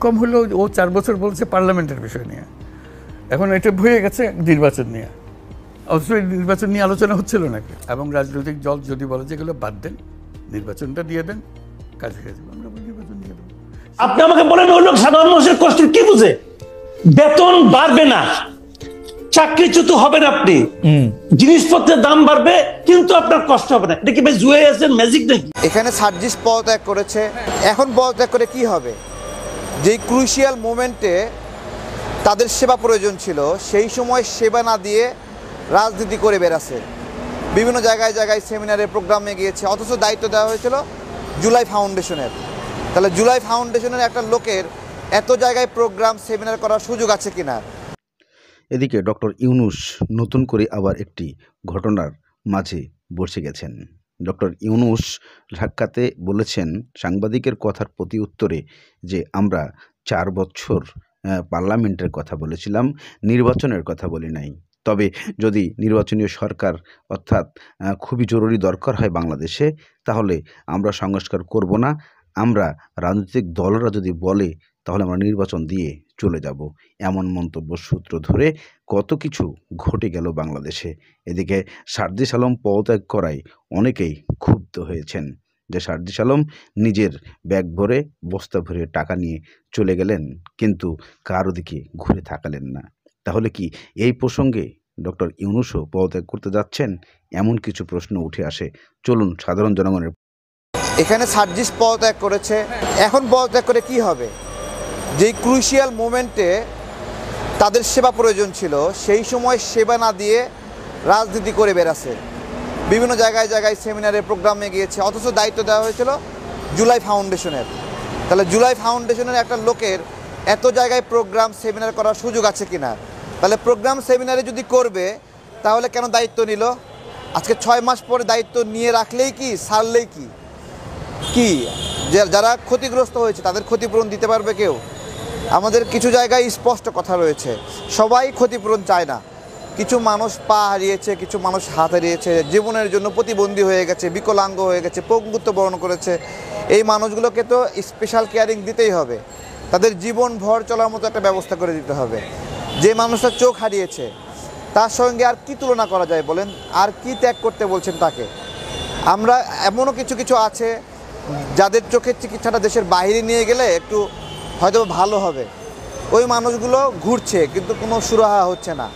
কম হলেও ও 4 বছর বলছে পার্লামেন্টের বিষয় নিয়ে, এখন এটা ভুলে গেছে নির্বাচন নিয়ে। অথচ নির্বাচন নিয়ে আলোচনা হচ্ছিল নাকি? এবং রাজনৈতিক দল যদি বলে যেগুলো বাদ দেন, নির্বাচনটা দিয়ে দেন, কাজে হয়ে যাবে, আমরা নির্বাচন দিয়ে দেবো। আপনি আমাকে বলেন ওই লোক সাধারণ মানুষের কষ্ট কি বুঝে? বেতন বাড়বে না, চাকরিচ্যুত হবেন আপনি, জিনিসপত্রের দাম বাড়বে, কিন্তু আপনার কষ্ট হবে না। এটা কি ভাই জুয়ে আছেন, ম্যাজিক নাকি? এখানে সার্জিস পদত্যাগ করেছে, এখন পদত্যাগ করে কি হবে? যেই ক্রুশিয়াল মোমেন্টে তাদের সেবা প্রয়োজন ছিল, সেই সময় সেবা না দিয়ে রাজনীতি করে বেড়াচ্ছে, বিভিন্ন জায়গায় জায়গায় সেমিনারে প্রোগ্রামে গিয়েছে, অথচ দায়িত্ব দেওয়া হয়েছিল জুলাই ফাউন্ডেশনের। তাহলে জুলাই ফাউন্ডেশনের একটা লোকের এত জায়গায় প্রোগ্রাম সেমিনার করার সুযোগ আছে কিনা? এদিকে ডক্টর ইউনূস নতুন করে আবার একটি ঘটনার মাঝে বসে গেছেন। ডক্টর ইউনূস ঢাকাতে বলেছেন সাংবাদিকের কথার প্রতি উত্তরে যে আমরা 4 বছর পার্লামেন্টের কথা বলেছিলাম, নির্বাচনের কথা বলি নাই। তবে যদি নির্বাচনীয় সরকার অর্থাৎ খুবই জরুরি দরকার হয় বাংলাদেশে, তাহলে আমরা সংস্কার করব না। আমরা রাজনৈতিক দলরা যদি বলে তাহলে আমরা নির্বাচন দিয়ে চলে যাব। এমন মন্তব্য সূত্র ধরে কত কিছু ঘটে গেল বাংলাদেশে। এদিকে সার্জিস আলম পদত্যাগ করায় অনেকেই ক্ষুব্ধ হয়েছেন যে সার্জিস আলম নিজের ব্যাগ ভরে বস্তা ভরে টাকা নিয়ে চলে গেলেন, কিন্তু কারো দিকে ঘুরে তাকালেন না। তাহলে কি এই প্রসঙ্গে ডক্টর ইউনূসও পদত্যাগ করতে যাচ্ছেন? এমন কিছু প্রশ্ন উঠে আসে। চলুন সাধারণ জনগণের। এখানে সার্জিস পদত্যাগ করেছে, এখন পদত্যাগ করে কি হবে? যেই ক্রুশিয়াল মোমেন্টে তাদের সেবা প্রয়োজন ছিল, সেই সময় সেবা না দিয়ে রাজনীতি করে বেড়াচ্ছে, বিভিন্ন জায়গায় জায়গায় সেমিনারে প্রোগ্রামে গিয়েছে, অথচ দায়িত্ব দেওয়া হয়েছিল জুলাই ফাউন্ডেশনের। তাহলে জুলাই ফাউন্ডেশনের একটা লোকের এত জায়গায় প্রোগ্রাম সেমিনার করার সুযোগ আছে কিনা? তাহলে প্রোগ্রাম সেমিনারে যদি করবে, তাহলে কেন দায়িত্ব নিল? আজকে 6 মাস পরে দায়িত্ব নিয়ে রাখলেই কি, ছাড়লেই কি? যারা ক্ষতিগ্রস্ত হয়েছে তাদের ক্ষতিপূরণ দিতে পারবে কেউ? আমাদের কিছু জায়গায় স্পষ্ট কথা রয়েছে, সবাই ক্ষতিপূরণ চায় না। কিছু মানুষ পা হারিয়েছে, কিছু মানুষ হাত হারিয়েছে, জীবনের জন্য প্রতিবন্ধী হয়ে গেছে, বিকলাঙ্গ হয়ে গেছে, পঙ্গুত্ব বরণ করেছে। এই মানুষগুলোকে তো স্পেশাল কেয়ারিং দিতেই হবে, তাদের জীবন ভর চলার মতো একটা ব্যবস্থা করে দিতে হবে। যে মানুষটা চোখ হারিয়েছে, তার সঙ্গে আর কি তুলনা করা যায় বলেন? আর কি ত্যাগ করতে বলছেন তাকে? আমরা এমনও কিছু কিছু আছে যাদের চোখের চিকিৎসাটা দেশের বাইরে নিয়ে গেলে একটু হয়তো ভালো হবে, ওই মানুষগুলো ঘুরছে কিন্তু কোনো সুরাহা হচ্ছে না।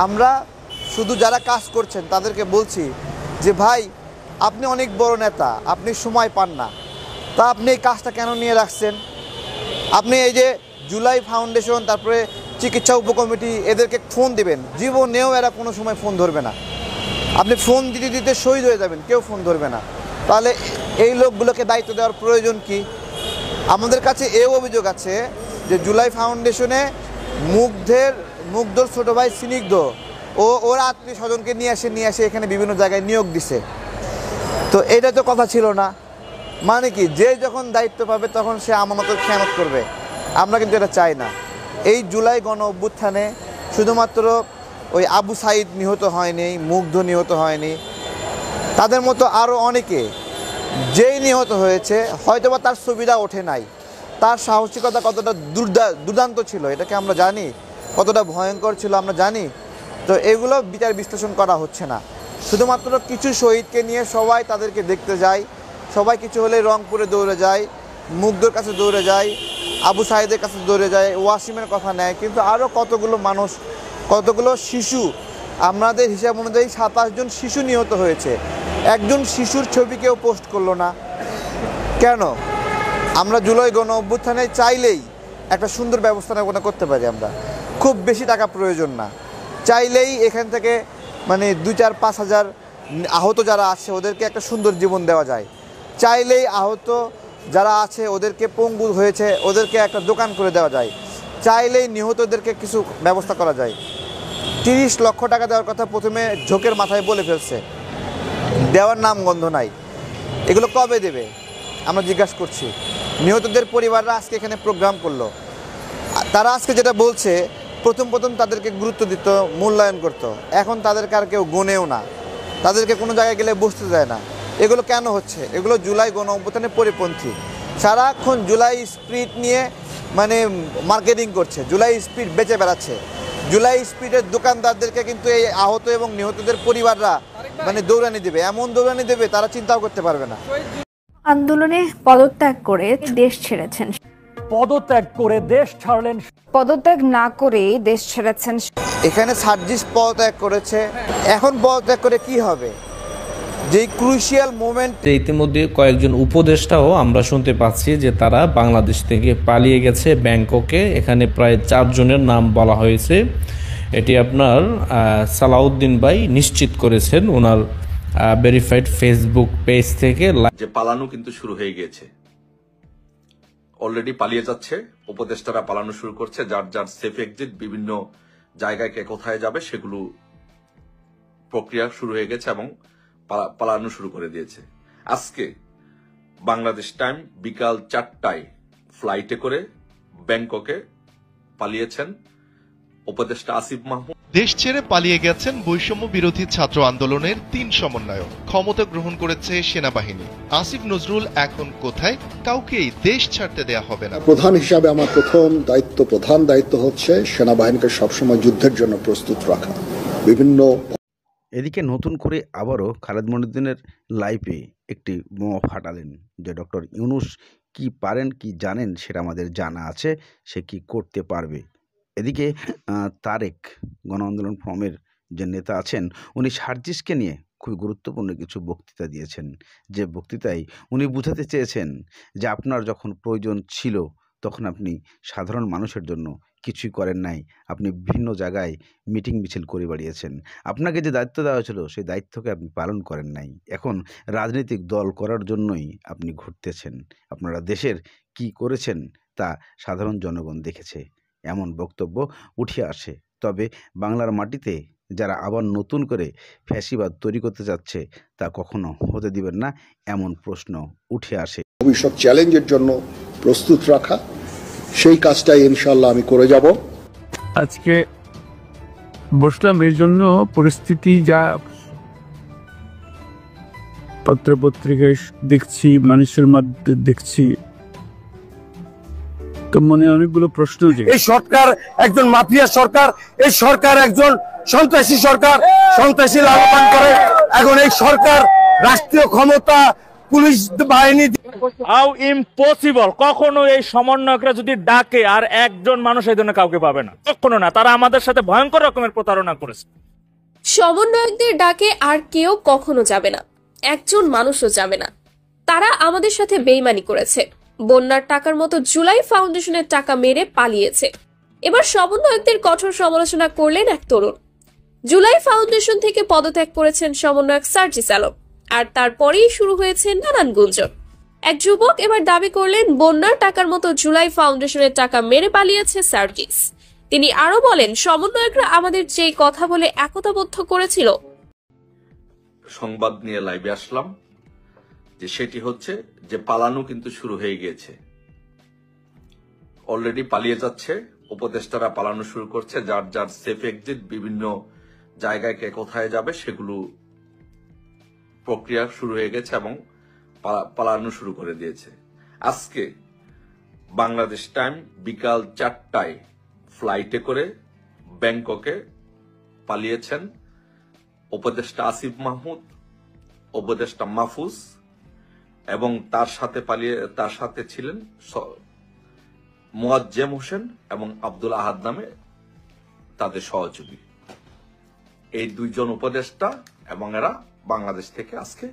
আমরা শুধু যারা কাজ করছেন তাদেরকে বলছি যে ভাই, আপনি অনেক বড় নেতা, আপনি সময় পান না, তা আপনি এই কাজটা কেন নিয়ে রাখছেন? আপনি এই যে জুলাই ফাউন্ডেশন, তারপরে চিকিৎসা উপকমিটি, এদেরকে ফোন দিবেন, জীবনেও এরা কোনো সময় ফোন ধরবে না। আপনি ফোন দিতে দিতে শহীদ হয়ে যাবেন, কেউ ফোন ধরবে না। তাহলে এই লোকগুলোকে দায়িত্ব দেওয়ার প্রয়োজন কি? আমাদের কাছে এও অভিযোগ আছে যে জুলাই ফাউন্ডেশনে মুগ্ধর ছোট ভাই স্নিগ্ধ ওর আত্মীয় স্বজনকে নিয়ে আসে এখানে বিভিন্ন জায়গায় নিয়োগ দিছে। তো এটা তো কথা ছিল না। মানে কি, যে যখন দায়িত্ব পাবে তখন সে আমানতের খেয়ানত করবে। আমরা কিন্তু এটা চাই না। এই জুলাই গণ অভ্যুত্থানে শুধুমাত্র ওই আবু সাইদ নিহত হয়নি, মুগ্ধ নিহত হয়নি, তাদের মতো আরও অনেকে যেই নিহত হয়েছে হয়তোবা তার সুবিধা ওঠে নাই, তার সাহসিকতা কতটা দুর্দান্ত ছিল এটাকে আমরা জানি, কতটা ভয়ঙ্কর ছিল আমরা জানি। তো এগুলো বিচার বিশ্লেষণ করা হচ্ছে না। শুধুমাত্র কিছু শহীদকে নিয়ে সবাই তাদেরকে দেখতে যায়, সবাই কিছু হলে রংপুরে দৌড়ে যায়, মুগ্ধর কাছে দৌড়ে যায়, আবু সাইদের কাছে দৌড়ে যায়, ওয়াসিমের কথা নেয়, কিন্তু আরও কতগুলো মানুষ, কতগুলো শিশু, আমাদের হিসাব অনুযায়ী 27 জন শিশু নিহত হয়েছে। একজন শিশুর ছবি কেউ পোস্ট করলো না কেন? আমরা জুলাই গণ অভ্যুত্থানে চাইলেই একটা সুন্দর ব্যবস্থাপনা করতে পারি। আমরা খুব বেশি টাকা প্রয়োজন না, চাইলেই এখান থেকে মানে 2-4-5 হাজার আহত যারা আছে ওদেরকে একটা সুন্দর জীবন দেওয়া যায়। চাইলেই আহত যারা আছে ওদেরকে, পঙ্গু হয়েছে ওদেরকে একটা দোকান করে দেওয়া যায়। চাইলেই নিহতদেরকে কিছু ব্যবস্থা করা যায়। 30 লক্ষ টাকা দেওয়ার কথা প্রথমে ঝোঁকের মাথায় বলে ফেলছে, দেওয়ার নাম গন্ধ নাই। এগুলো কবে দেবে আমরা জিজ্ঞাসা করছি। নিহতদের পরিবাররা আজকে এখানে প্রোগ্রাম করলো, তারা আজকে যেটা বলছে, প্রথম তাদেরকে গুরুত্ব দিত, মূল্যায়ন করত, এখন তাদেরকে আর কেউ গোনেও না, তাদেরকে কোনো জায়গায় গেলে বসতে দেয় না। এগুলো কেন হচ্ছে? এগুলো জুলাই গণ অভ্যুত্থানের পরিপন্থী। সারাক্ষণ জুলাই স্পিরিট নিয়ে মানে মার্কেটিং করছে, জুলাই স্পিড বেচে বেড়াচ্ছে। জুলাই স্পিডের দোকানদারদেরকে কিন্তু এই আহত এবং নিহতদের পরিবাররা মানে দৌড়ানি দেবে, এমন দৌড়ানি দেবে তারা চিন্তাও করতে পারবে না। আন্দোলনে পদত্যাগ করে দেশ ছেড়েছেন, পদত্যাগ করে দেশ ছাড়লেন, পদত্যাগ না করে দেশ ছেড়েছেন। এখানে সার্জিস পদত্যাগ করেছে, এখন পদত্যাগ করে কি হবে? যে ক্রুশিয়াল মোমেন্ট। ইতিমধ্যে কয়েকজন উপদেষ্টাও আমরা শুনতে পাচ্ছি যে তারা বাংলাদেশ থেকে পালিয়ে গেছে ব্যাংককে। এখানে প্রায় 4 জনের নাম বলা হয়েছে। এটি আপনার সালাউদ্দিন ভাই নিশ্চিত করেছেন ওনার ভেরিফাইড ফেসবুক পেজ থেকে। যে পালানো কিন্তু শুরু হয়ে গিয়েছে, অলরেডি পালিয়ে যাচ্ছে, উপদেষ্টারা পালানো শুরু করছে, যার যার সেফ এক্সিট বিভিন্ন জায়গায় কে কোথায় যাবে সেগুলো প্রক্রিয়া শুরু হয়ে গেছে এবং পালানো শুরু করে দিয়েছে। আজকে বাংলাদেশ টাইম বিকাল 4টায় ফ্লাইটে করে ব্যাংককে পালিয়েছেন উপদেষ্টা আসিফ মাহমুদ। দেশ ছেড়ে পালিয়ে গেছেন বৈষম্য বিরোধী ছাত্র আন্দোলনের 3 সমন্বয়ক। ক্ষমতা গ্রহণ করেছে সেনাবাহিনী। আসিফ নজরুল এখন কোথায়? কাউকেই দেশ ছাড়তে দেয়া হবে না। প্রধান হিসাবে আমার প্রধান দায়িত্ব হচ্ছে সেনাবাহিনীকে সবসময় যুদ্ধের জন্য প্রস্তুত রাখা। বিভিন্ন এদিকে নতুন করে আবারও খালেদ মহিউদ্দিনের লাইফে একটি বোমা ফাটালেন যে ডক্টর ইউনূস কি পারেন কি জানেন সেটা আমাদের জানা আছে, সে কি করতে পারবে। এদিকে তারেক গণ আন্দোলন ফোরামের যে নেতা আছেন উনি সার্জিসকে নিয়ে খুবই গুরুত্বপূর্ণ কিছু বক্তৃতা দিয়েছেন। যে বক্তৃতায় উনি বুঝাতে চেয়েছেন যে আপনার যখন প্রয়োজন ছিল তখন আপনি সাধারণ মানুষের জন্য কিছুই করেন নাই, আপনি বিভিন্ন জায়গায় মিটিং মিছিল করে বেড়িয়েছেন। আপনাকে যে দায়িত্ব দেওয়া হয়েছিল সেই দায়িত্বকে আপনি পালন করেন নাই, এখন রাজনৈতিক দল করার জন্যই আপনি ঘুরতেছেন। আপনারা দেশের কি করেছেন তা সাধারণ জনগণ দেখেছে, এমন বক্তব্য উঠে আসে। তবে বাংলার মাটিতে যারা আবার নতুন করে ফ্যাসিবাদ তৈরি করতে যাচ্ছে তা কখনো হতে দিবেন না, এমন প্রশ্ন উঠে আসে। ভবিষ্যৎ চ্যালেঞ্জের জন্য প্রস্তুত রাখা, সেই কাজটাই ইনশাআল্লাহ আমি করে যাব। আজকে বসলাম এর জন্য পরিস্থিতি যা পত্রপত্রিকায় দেখছি, মানুষের মধ্যে দেখছি, তো মনে অনেকগুলো প্রশ্ন যে এই সরকার একজন মাফিয়া সরকার, এই সরকার একজন সন্ত্রাসী সরকার, সন্ত্রাসী লাভবান করে। এখন এই সরকার রাষ্ট্রীয় ক্ষমতা, পুলিশ বাহিনী। How impossible! কখনো এই সমন্বয়করা যদি ডাকে আর একজন মানুষ এই জন্য কাউকে পাবে না, কখনো না। তারা আমাদের সাথে ভয়ঙ্কর রকমের প্রতারণা করেছে। সমন্বয়কদের ডাকে আর কেউ কখনো যাবে না, একজন মানুষও যাবে না। তারা আমাদের সাথে বেইমানি করেছে, বন্যার টাকার মতো জুলাই ফাউন্ডেশনের টাকা মেরে পালিয়েছে। এবার সমন্বয়কদের কঠোর সমালোচনা করলেন এক তরুণ। জুলাই ফাউন্ডেশন থেকে পদত্যাগ করেছেন সমন্বয়ক সার্জিস আলম, আর তারপরেই শুরু হয়েছে নানান গুঞ্জন। এক যুবক এবার দাবি করলেন বন্যার টাকার মতো জুলাই ফাউন্ডেশনের টাকা মেরে পালিয়েছে সার্জিস। তিনি আরো বলেন, সমন্বয়করা আমাদের যে কথা বলে একতাবদ্ধ করেছিল। সংবাদ নিয়ে লাইভে আসলাম যে সেটি হচ্ছে যে পালানো কিন্তু শুরু হয়ে গিয়েছে, অলরেডি পালিয়ে যাচ্ছে, উপদেষ্টারা পালানো শুরু করছে, যার যার সেফ এক্সিট বিভিন্ন জায়গায় কে কোথায় যাবে সেগুলো প্রক্রিয়া শুরু হয়ে গেছে এবং পালানো শুরু করে দিয়েছে। আজকে বাংলাদেশ টাইম বিকাল 4টায় ফ্লাইটে করে ব্যাংককে পালিয়েছেন উপদেষ্টা আসিফ মাহমুদ, উপদেষ্টা মাহফুজ এবং তার সাথে ছিলেন মোয়াজ্জেম হোসেন এবং আব্দুল আহাদ নামে তাদের সহযোগী। এই 2 জন উপদেষ্টা এবং এরা বাংলাদেশ থেকে আজকে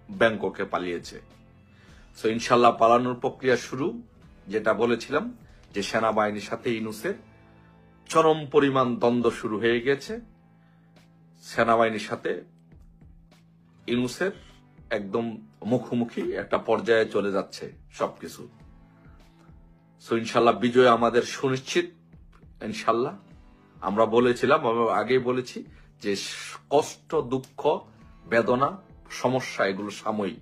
ব্যাংককে পালিয়েছে। সো ইনশাল্লাহ পালানোর প্রক্রিয়া শুরু। যেটা বলেছিলাম যে সেনাবাহিনীর সাথে ইউনূসের চরম পরিমাণ দ্বন্দ্ব শুরু হয়ে গেছে, সেনাবাহিনীর সাথে ইউনূসের একদম মুখোমুখি একটা পর্যায়ে চলে যাচ্ছে সবকিছু। সো ইনশাল্লাহ বিজয় আমাদের সুনিশ্চিত। ইনশাল্লাহ আমরা বলেছিলাম, আগেই বলেছি যে কষ্ট, দুঃখ, বেদনা, সমস্যা এগুলো সাময়িক।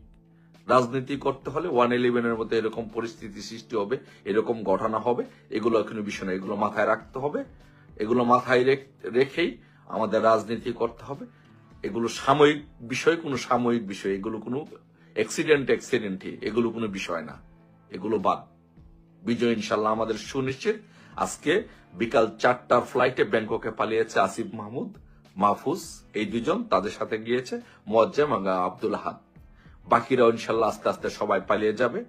রাজনীতি করতে হলে 111-এর মধ্যে এরকম পরিস্থিতি সৃষ্টি হবে, এরকম ঘটনা হবে, এগুলো কোনো বিষয় না, এগুলো মাথায় রাখতে হবে। এগুলো মাথায় রেখেই আমাদের রাজনীতি করতে হবে। এগুলো সাময়িক বিষয়, কোনো সাময়িক বিষয়, এগুলো কোনো অ্যাক্সিডেন্টই, এগুলো কোনো বিষয় না, এগুলো বাদ। বিজয় ইনশাল্লাহ আমাদের সুনিশ্চিত। আজকে বিকাল 4টার ফ্লাইটে ব্যাংককে পালিয়েছে আসিফ মাহফুজ, এই দুজন, তাদের সাথে গিয়েছে মোয়াজ্জেম আব্দুল আহাদ। বাকিরাও ইনশাল্লাহ আস্তে আস্তে সবাই পালিয়ে যাবে।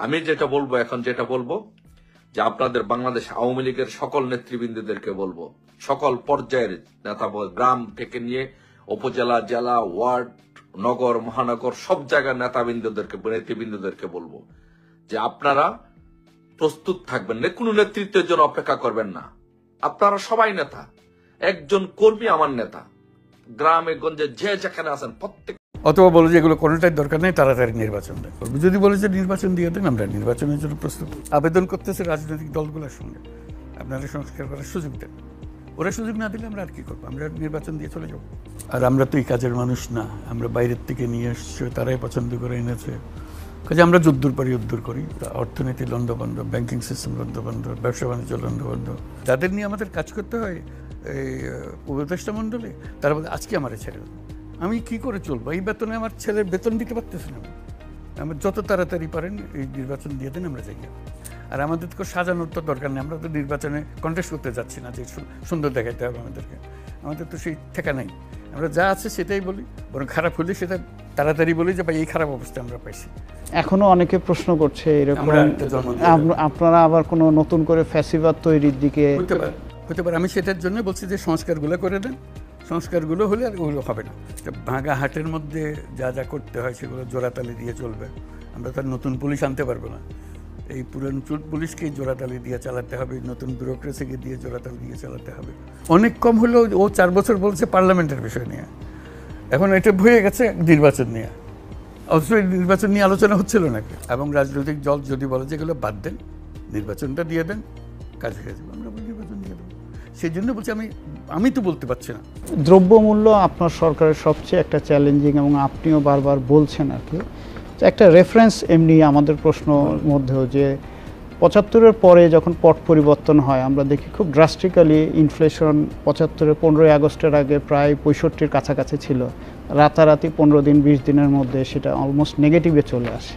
আমি যেটা বলবো যে আপনাদের বাংলাদেশ আওয়ামী লীগের সকল নেতৃবৃন্দদেরকে বলবো, সকল পর্যায়ের নেতা, গ্রাম থেকে নিয়ে উপজেলা, জেলা, ওয়ার্ড, নগর, মহানগর, সব জায়গার নেতৃবৃন্দদেরকে বলবো যে আপনারা প্রস্তুত থাকবেন, কোনো নেতৃত্বের জন্য অপেক্ষা করবেন না। আপনারা সবাই নেতা, একজন কর্মী আমার নেতা, গ্রামে গঞ্জে যে যেখানে আছেন প্রত্যেক। অথবা বলে যে এগুলো কোনোটাই দরকার নেই, তাড়াতাড়ি নির্বাচন করবো। যদি বলে যে নির্বাচন দিয়ে দেন, আমরা নির্বাচনের জন্য প্রস্তুত। আবেদন করতেছে রাজনৈতিক দলগুলোর সঙ্গে, আপনারা সংস্কার করার সুযোগ দেন। ওরা সুযোগ না দিলে আমরা আর কি করবো? আমরা নির্বাচন দিয়ে চলে যাবো। আর আমরা তো এই কাজের মানুষ না, আমরা বাইরের থেকে নিয়ে এসছে, তারাই পছন্দ করে এনেছে। কাজে আমরা যুদ্ধর পরই যুদ্ধ করি। অর্থনীতি লন্ডভন্ড, ব্যাংকিং সিস্টেম লন্ডভন্ড, ব্যবসা বাণিজ্য লন্ডভন্ড। যাদের নিয়ে আমাদের কাজ করতে হয় এই উপদেষ্টা মণ্ডলে, তারা বলে আজকে আমার ছেড়ে দেবে, আমি কি করে চলবো? এই বেতনে আমার ছেলের বেতন দিতে পারতেছি না। আমার যত তাড়াতাড়ি পারেন এই নির্বাচন দিয়ে দেন, আমরা যাই। আর আমাদের তো সাজানোর তো দরকার নেই, আমরা তো নির্বাচনে কন্টেস্ট করতে যাচ্ছি না যে সুন্দর দেখাইতে হবে আমাদেরকে। আমাদের তো সেই ঠেকা নাই, আমরা যা আছে সেটাই বলি, বরং খারাপ হলে সেটা তাড়াতাড়ি বলি যে ভাই এই খারাপ অবস্থা আমরা পাইছি। এখনো অনেকে প্রশ্ন করছে এরকম আপনারা আবার কোনো নতুন করে ফ্যাসিবাদ তৈরির দিকে হতে পারে। আমি সেটার জন্য বলছি যে সংস্কারগুলো করে দেন, সংস্কারগুলো হলে আর ওগুলো হবে না। ভাঙা হাটের মধ্যে যা যা করতে হয় সেগুলো জোড়াতালি দিয়ে চলবে। আমরা তার নতুন পুলিশ আনতে পারবো না, এই পুরান পুলিশকেই জোড়াতালি দিয়ে চালাতে হবে, নতুন ব্যুরোক্রেসিকে দিয়ে জোড়াতালি দিয়ে চালাতে হবে। অনেক কম হলেও ও 4 বছর বলছে পার্লামেন্টের বিষয় নিয়ে, এখন এটা ভুলে গেছে নির্বাচন নিয়ে। অথচ নির্বাচন নিয়ে আলোচনা হচ্ছিল নাকি? এবং রাজনৈতিক দল যদি বলে যে এগুলো বাদ দেন, নির্বাচনটা দিয়ে দেন, কাজ হয়ে যাবে, আমরা নির্বাচন দিয়ে দেবো। সেই জন্য বলছি আমি তো বলতে পারছি না। দ্রব্যমূল্য আপনার সরকারের সবচেয়ে একটা চ্যালেঞ্জিং, এবং আপনিও বারবার বলছেন আর কি। একটা রেফারেন্স এমনি আমাদের প্রশ্নের মধ্যেও যে 75-এর পরে যখন পট পরিবর্তন হয়, আমরা দেখি খুব ড্রাস্টিক্যালি ইনফ্লেশন 75-এর 15ই আগস্টের আগে প্রায় 65-র কাছাকাছি ছিল, রাতারাতি 15 দিন 20 দিনের মধ্যে সেটা অলমোস্ট নেগেটিভে চলে আসে।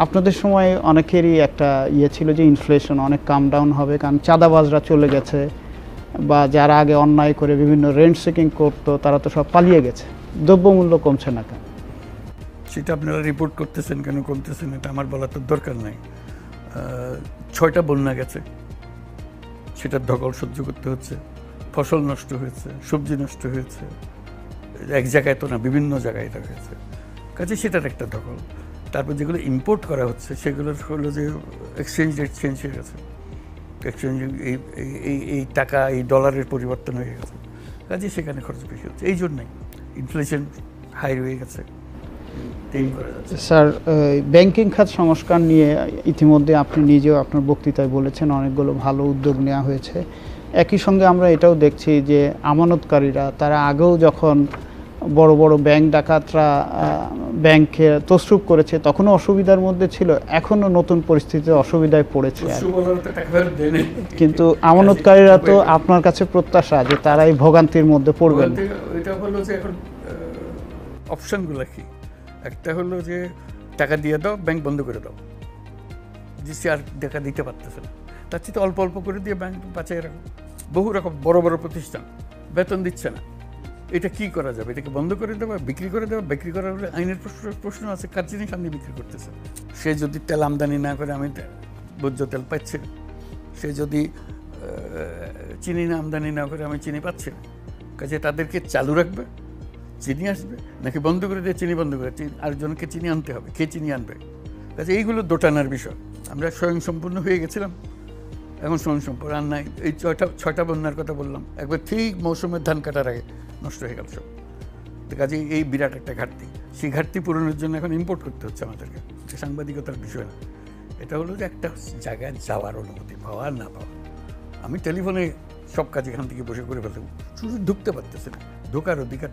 আপনাদের সময় অনেকেরই একটা ছিল যে ইনফ্লেশন অনেক কাম ডাউন হবে, কারণ চাঁদাবাজরা চলে গেছে, বা যারা আগে অন্যায় করে বিভিন্ন রেন্ট সিকিং করতো তারা তো সব পালিয়ে গেছে। দ্রব্যমূল্য কমছে না কেন? সেটা আপনারা রিপোর্ট করতেছেন কেন, কমতেছেন, এটা আমার বলার তো দরকার নাই। 6টা বন্যা গেছে, সেটার ধকল সহ্য করতে হচ্ছে। ফসল নষ্ট হয়েছে, সবজি নষ্ট হয়েছে, এক জায়গায় তো না, বিভিন্ন জায়গায় এটা হয়েছে। কাজে সেটার একটা ধকল। তারপর যেগুলো ইম্পোর্ট করা হচ্ছে সেগুলোর হলো যে এক্সচেঞ্জ রেট চেঞ্জ হয়ে গেছে, এক্সচেঞ্জ এই টাকা এই ডলারের পরিবর্তন হয়ে গেছে। কাজে সেখানে খরচ বেশি হচ্ছে, এই জন্যই ইনফ্লেশন হাই হয়ে গেছে। স্যার, ব্যাংকিং খাত সংস্কার নিয়ে ইতিমধ্যে আপনি নিজেও আপনার বক্তৃতায় বলেছেন অনেকগুলো ভালো উদ্যোগ নেওয়া হয়েছে। একই সঙ্গে আমরা এটাও দেখছি যে আমানতকারীরা তারা আগেও যখন বড় বড় ব্যাংক ডাকাতরা ব্যাংকে তছরূপ করেছে তখনও অসুবিধার মধ্যে ছিল, এখনও নতুন পরিস্থিতিতে অসুবিধায় পড়েছে। কিন্তু আমানতকারীরা তো আপনার কাছে প্রত্যাশা যে তারা এই ভোগান্তির মধ্যে পড়বেন। এটা হলো যে এখন অপশনগুলো কি? একটা হলো যে টাকা দিয়ে দাও, ব্যাংক বন্ধ করে দাও, যে সে আর টাকা দিতে পারতেছে না, তার চেয়ে অল্প অল্প করে দিয়ে ব্যাংক বাঁচিয়ে রাখো। বহু রকম বড় বড় প্রতিষ্ঠান বেতন দিচ্ছে না, এটা কি করা যাবে? এটাকে বন্ধ করে দেওয়া, বিক্রি করে দেওয়া? বিক্রি করার হলে আইনের প্রশ্ন আছে, কার জিনিস আপনি বিক্রি করতেছেন? সে যদি তেল আমদানি না করে, আমি ভোজ্য তেল পাচ্ছি না। সে যদি চিনি না আমদানি না করে, আমি চিনি পাচ্ছি না। কাজে তাদেরকে চালু রাখবে, চিনি আসবে, নাকি বন্ধ করে দিয়ে চিনি বন্ধ করে আরেকজনকে চিনি আনতে হবে, কে চিনি আনবে? কাজে এইগুলো দোটানার বিষয়। আমরা স্বয়ংসম্পূর্ণ হয়ে গেছিলাম, এখন স্বয়ংসম্পূর্ণ আর নাই। এই 6টা বন্যার কথা বললাম, একবার ঠিক মৌসুমের ধান কাটার আগে নষ্ট হয়ে গেল সব। কাজে এই বিরাট একটা ঘাটতি, সেই ঘাটতি পূরণের জন্য এখন ইম্পোর্ট করতে হচ্ছে আমাদেরকে। সাংবাদিকতার বিষয় না, এটা হলো যে একটা জায়গায় যাওয়ার অনুমতি পাওয়া না পাওয়া। আমি টেলিফোনে সব কাজ এখান থেকে বসে করে ফেলতে, শুধু ঢুকতে পারতেছে না, ঢোকার অধিকার